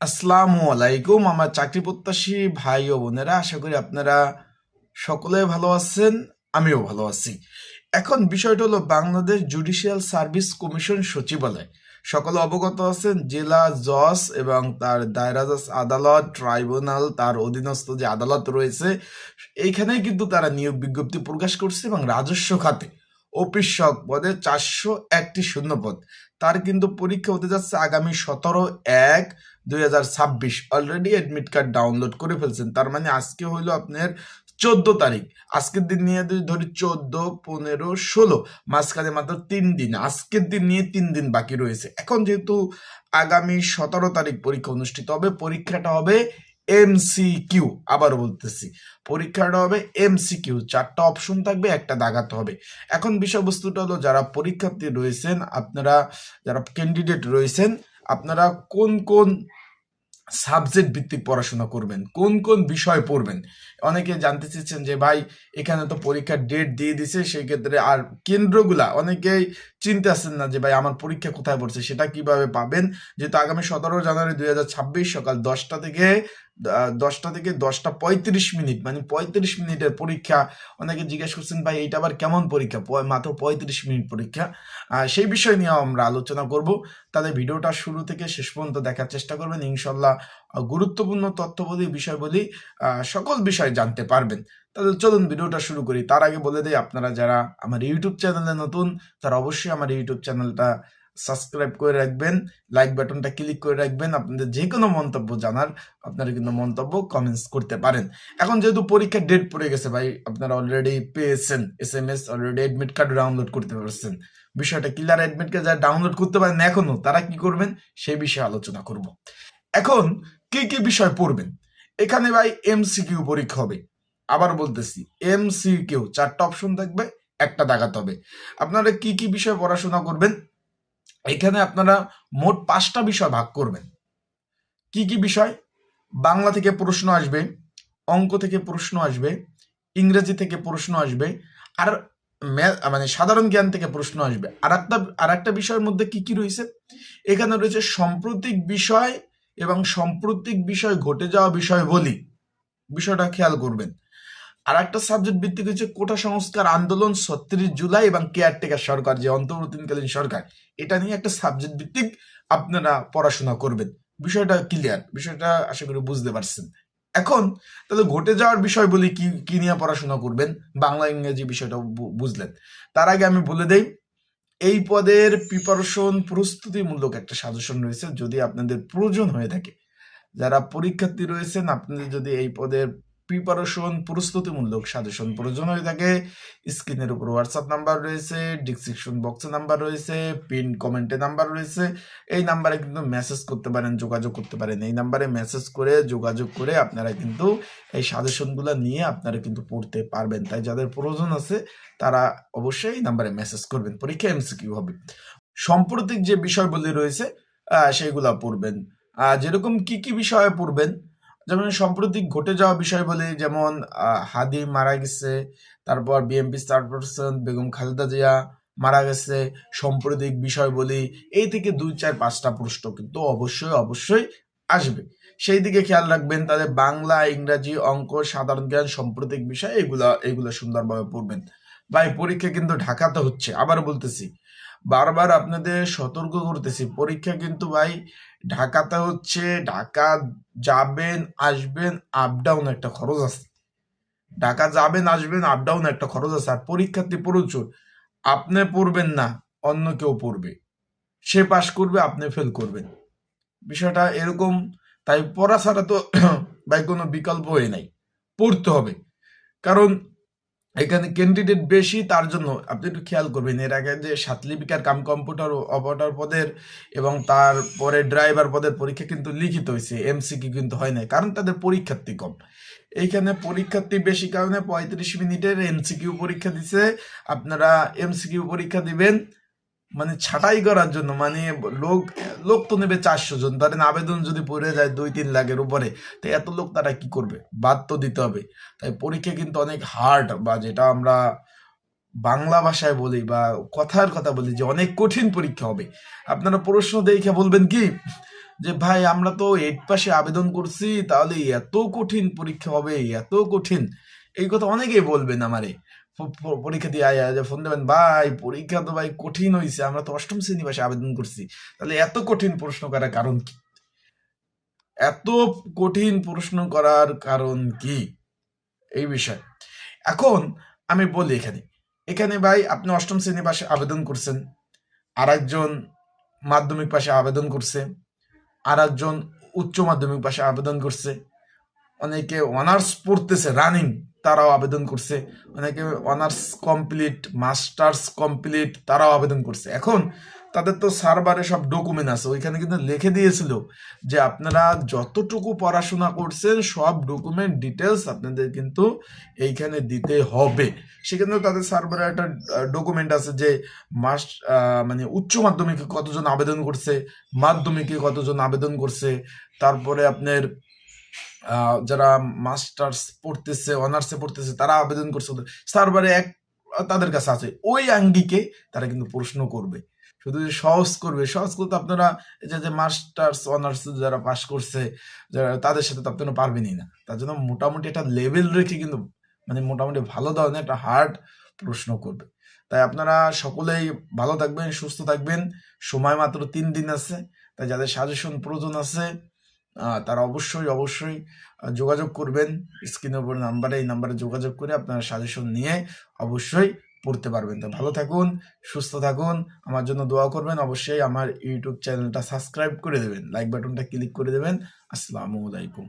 আসসালামু আলাইকুম আমার চাকরি প্রত্যাশী ভাই ও বোনেরা, আশা করি আপনারা সকলে ভালো আছেন। আমিও ভালো আছি। এখন বিষয়টা হলো, বাংলাদেশ জুডিশিয়াল সার্ভিস কমিশন সচিবালয় সকলে অবগত আছেন, জেলা জজ এবং তার দায়রা জজ আদালত, ট্রাইব্যুনাল, তার অধীনস্থ যে আদালত রয়েছে, এইখানেই কিন্তু তারা নিয়োগ বিজ্ঞপ্তি প্রকাশ করছে এবং রাজস্ব খাতে অফিসক পদে 401টি শূন্যপদ, তার কিন্তু পরীক্ষা হতে যাচ্ছে আগামী 17/1/2026। অলরেডি অ্যাডমিট কার্ড ডাউনলোড করে ফেলছেন, তার মানে আজকে হইলো আপনার 14 তারিখ। আজকের দিন নিয়ে যদি ধরি 14, 15, 16, মাঝখানে মাত্র 3 দিন, আজকের দিন নিয়ে 3 দিন বাকি রয়েছে। এখন যেহেতু আগামী 17 তারিখ পরীক্ষা অনুষ্ঠিত হবে, পরীক্ষাটা হবে MCQ। আবার বলতেছি, পরীক্ষাটা হবে MCQ, 4টা অপশন থাকবে, একটা দাগাতে হবে। এখন বিষয়বস্তুটা হলো, যারা পরীক্ষার্থী রয়েছেন, আপনারা যারা ক্যান্ডিডেট রয়েছেন, আপনারা কোন কোন সাবজেক্ট ভিত্তিক পড়াশোনা করবেন, কোন কোন বিষয় পড়বেন। অনেকে জানতে চেয়েছেন যে ভাই, এখানে তো পরীক্ষার ডেট দিয়ে দিছে, সেই ক্ষেত্রে আর কেন্দ্রগুলা অনেকেই চিন্তা আছেন না যে ভাই আমার পরীক্ষা কোথায় পড়ছে, সেটা কিভাবে পাবেন। যেহেতু আগামী 17 জানুয়ারি 2026 সকাল 10টা থেকে 10:35, মানে 35 মিনিটের পরীক্ষা। অনেকে জিজ্ঞেস করছেন ভাই এইটা আবার কেমন পরীক্ষা, মাত্র 35 মিনিট পরীক্ষা। সেই বিষয় নিয়ে আমরা আলোচনা করব। তাদের ভিডিওটা শুরু থেকে শেষ পর্যন্ত দেখার চেষ্টা করবেন, ইনশাল্লাহ গুরুত্বপূর্ণ তথ্য বলি, বিষয় বলি, সকল বিষয় জানতে পারবেন। তাহলে চলুন ভিডিওটা শুরু করি। তার আগে বলে দিই, আপনারা যারা আমার ইউটিউব চ্যানেলে নতুন, তারা অবশ্যই আমার ইউটিউব চ্যানেলটা সাবস্ক্রাইব করে রাখবেন, লাইক বাটনটা ক্লিক করে রাখবেন। আপনাদের যে কোনো মন্তব্য জানার, আপনারা কিন্তু মন্তব্য কমেন্টস করতে পারেন। এখন যেহেতু পরীক্ষার ডেট পড়ে গেছে ভাই, আপনারা অলরেডি পেয়েছেন SMS, already admit card download করতে পারছেন। বিষয়টা ক্লিয়ার। অ্যাডমিট কার্ড যারা ডাউনলোড করতে পারেন এখনো, তারা কি করবেন সেই বিষয়ে আলোচনা করব। এখন কি কি বিষয় পড়বেন, এখানে ভাই MCQ পরীক্ষা হবে। আবার বলতেছি, MCQ, 4টা অপশন থাকবে, একটা দাগাতে হবে। আপনারা কি কি বিষয় পড়াশোনা করবেন, এখানে আপনারা মোট 5টা বিষয় ভাগ করবেন। কি কি বিষয়? বাংলা থেকে প্রশ্ন আসবে, অঙ্ক থেকে প্রশ্ন আসবে, ইংরেজি থেকে প্রশ্ন আসবে, আর মানে সাধারণ জ্ঞান থেকে প্রশ্ন আসবে। আর একটা বিষয়ের মধ্যে কি কি রয়েছে, এখানে রয়েছে সাম্প্রতিক বিষয় এবং সাম্প্রতিক বিষয় ঘটে যাওয়া বিষয় বলি, বিষয়টা খেয়াল করবেন। আর একটা সাবজেক্ট ভিত্তিক হচ্ছে কোটা সংস্কার আন্দোলন, 36 জুলাই এবং কেয়ারটেকার সরকার, যে অন্তর্বর্তীকালীন সরকার, এটা নিয়ে একটা সাবজেক্ট ভিত্তিক আপনারা পড়াশোনা করবেন। বিষয়টা ক্লিয়ার, বিষয়টা আশা করি বুঝতে পারছেন। এখন তাহলে ঘটে যাওয়ার বিষয় বলি কি কি নিয়ে পড়াশোনা করবেন, বাংলা ইংরেজি বিষয়টা বুঝলেন। তার আগে আমি বলে দেই, এই পদের প্রিপারেশন প্রস্তুতিমূলক একটা সাজেশন রয়েছে, যদি আপনাদের প্রয়োজন হয়ে থাকে। যারা পরীক্ষার্থী রয়েছেন, আপনাদের যদি এই পদের প্রিপারেশন প্রস্তুতিমূলক সাজেশন প্রয়োজন হয়ে থাকে, স্ক্রিনের উপর হোয়াটসঅ্যাপ নাম্বার রয়েছে, ডিসক্রিপশন বক্সে নাম্বার রয়েছে, পিন কমেন্টে নাম্বার রয়েছে। এই নাম্বারে কিন্তু মেসেজ করতে পারেন, যোগাযোগ করতে পারেন। এই নাম্বারে মেসেজ করে যোগাযোগ করে আপনারা কিন্তু এই সাজেশনগুলো নিয়ে আপনারা কিন্তু পড়তে পারবেন। তাই যাদের প্রয়োজন আছে তারা অবশ্যই এই নাম্বারে মেসেজ করবেন। পরীক্ষা MCQ হবে। সাম্প্রতিক যে বিষয়গুলি রয়েছে সেইগুলা পড়বেন। যেরকম কি কি বিষয়ে পড়বেন, যেমন সম্প্রতি ঘটে যাওয়া বিষয় বলে, যেমন হাদি মারা গেছে, তারপর বিএনপি চেয়ারপারসন বেগম খালেদা জিয়া মারা গেছে, সাম্প্রতিক বিষয় বলি, এই থেকে 2, 4, 5টা প্রশ্ন কিন্তু অবশ্যই অবশ্যই আসবে। সেই দিকে খেয়াল রাখবেন। তাদের বাংলা, ইংরাজি, অঙ্ক, সাধারণ জ্ঞান, সাম্প্রতিক বিষয়, এগুলা সুন্দরভাবে পড়বেন। ভাই পরীক্ষা কিন্তু ঢাকাতে হচ্ছে, আবার বলতেছি, বারবার আপনাদের সতর্ক করতেছি, পরীক্ষা কিন্তু ভাই ঢাকাতে হচ্ছে। ঢাকা যাবেন আসবেন, আপ ডাউন একটা খরচ আছে। ঢাকা যাবেন আসবেন, আপ ডাউন একটা খরচ আছে। আর পরীক্ষার্থী প্রচুর, আপনি পড়বেন না, অন্য কেউ পড়বে, সে পাশ করবে, আপনি ফেল করবেন। বিষয়টা এরকম। তাই পড়া ছাড়া তো ভাই কোনো বিকল্পই নাই, পড়তে হবে। কারণ এখানে ক্যান্ডিডেট বেশি, তার জন্য আপনি একটু খেয়াল করবেন। এর আগে যে সাতলিপিকার কাম কম্পিউটার অপারেটর পদের এবং তারপরে ড্রাইভার পদের পরীক্ষা কিন্তু লিখিত হয়েছে, MCQ কিন্তু হয় নাই, কারণ তাদের পরীক্ষার্থী কম। এইখানে পরীক্ষার্থী বেশি কারণে 35 মিনিটের MCQ পরীক্ষা দিছে। আপনারা MCQ পরীক্ষা দিবেন মানে ছাঁটাই করার জন্য, মানে লোক লোক তো নেবে 400 জন, ধরেন আবেদন যদি পড়ে যায় 2-3 লাখের উপরে, তো এত লোক তারা কি করবে, বাদ তো দিতে হবে। তাই পরীক্ষা কিন্তু অনেক হার্ড, বা যেটা আমরা বাংলা ভাষায় বলি বা কথার কথা বলি যে অনেক কঠিন পরীক্ষা হবে। আপনারা প্রশ্ন দেখে বলবেন কি যে ভাই আমরা তো 8 পাশে আবেদন করছি, তাহলে এত কঠিন পরীক্ষা হবে, এত কঠিন, এই কথা অনেকেই বলবেন আমারে। পরীক্ষা দিয়ে আয়া যে ফোন দেবেন, ভাই পরীক্ষা তো ভাই কঠিন হয়েছে, আমরা তো 8ম শ্রেণী পাশে আবেদন করছি, তাহলে এত কঠিন প্রশ্ন করার কারণ কি? এত কঠিন প্রশ্ন করার কারণ কি, এই বিষয়। এখন আমি বলি এখানে, এখানে ভাই আপনি 8ম শ্রেণী পাশে আবেদন করছেন, আর একজন মাধ্যমিক পাশে আবেদন করছে, আর একজন উচ্চ মাধ্যমিক পাশে আবেদন করছে, অনেকে অনার্স পড়তেছে রানিং, তারাও আবেদন করছে, অনেকে অনার্স কমপ্লিট, মাস্টার্স কমপ্লিট, তারাও আবেদন করছে। এখন তাদের তো সার্ভারে সব ডকুমেন্ট আছে, ওইখানে কিন্তু লিখে দিয়েছিল যে আপনারা যতটুকু পড়াশোনা করছেন সব ডকুমেন্ট ডিটেলস আপনাদের কিন্তু এইখানে দিতে হবে। সেখানে তাদের সার্ভারে একটা ডকুমেন্ট আছে যে মানে উচ্চ মাধ্যমিকে কতজন আবেদন করছে, মাধ্যমিকে কতজন আবেদন করছে, তারপরে আপনার যারা মাস্টার্স পড়তেছে, অনার্সে পড়তেছে, তারা আবেদন করছে, সার্ভারে এক তাদের কাছে আছে, ওই আঙ্গিকে তারা কিন্তু প্রশ্ন করবে। শুধু যে সহজ করবে, সহজ করতে আপনারা এই যে মাস্টার্স অনার্স যারা পাস করছে, যারা তাদের সাথে তো আপনারা পারবেনই না। তার জন্য মোটামুটি একটা লেভেল রেখে কিন্তু মানে মোটামুটি ভালো ধরনের একটা হার্ড প্রশ্ন করবে। তাই আপনারা সকলেই ভালো থাকবেন, সুস্থ থাকবেন। সময় মাত্র 3 দিন আছে, তাই যাদের সাজেশন প্রয়োজন আছে তারা অবশ্যই অবশ্যই যোগাযোগ করবেন। স্ক্রিনের উপর নাম্বারে, এই নাম্বারে যোগাযোগ করে আপনারা সাজেশন নিয়ে অবশ্যই পড়তে পারবেন। তো ভালো থাকুন, সুস্থ থাকুন, আমার জন্য দোয়া করবেন। অবশ্যই আমার ইউটিউব চ্যানেলটা সাবস্ক্রাইব করে দেবেন, লাইক বাটনটা ক্লিক করে দেবেন। আসসালামু আলাইকুম।